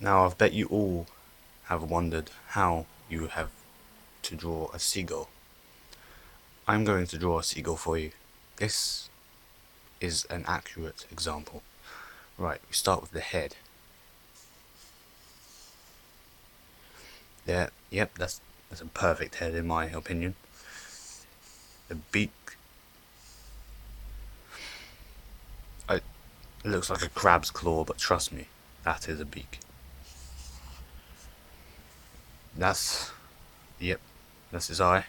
Now, I bet you all have wondered how you have to draw a seagull. I'm going to draw a seagull for you. This is an accurate example. Right, we start with the head. There, yep, that's a perfect head in my opinion. The beak, it looks like a crab's claw, but trust me, that is a beak. That's, yep, that's his eye.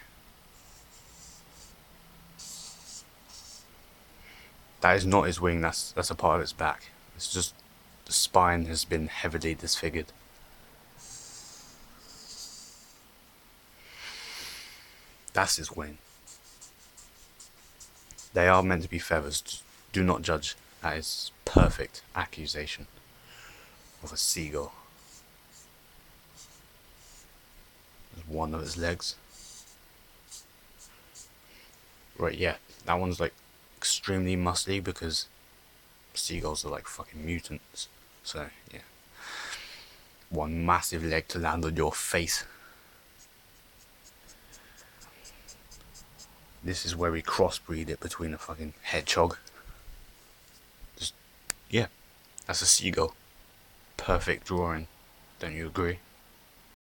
That is not his wing, that's a part of its back. It's just the spine has been heavily disfigured. That's his wing. They are meant to be feathers. Do not judge. That is perfect accusation of a seagull. There's one of its legs. Right, yeah, that one's like extremely muscly because seagulls are like fucking mutants. So, yeah. One massive leg to land on your face. This is where we crossbreed it between a fucking hedgehog. Just, yeah, that's a seagull. Perfect drawing. Don't you agree?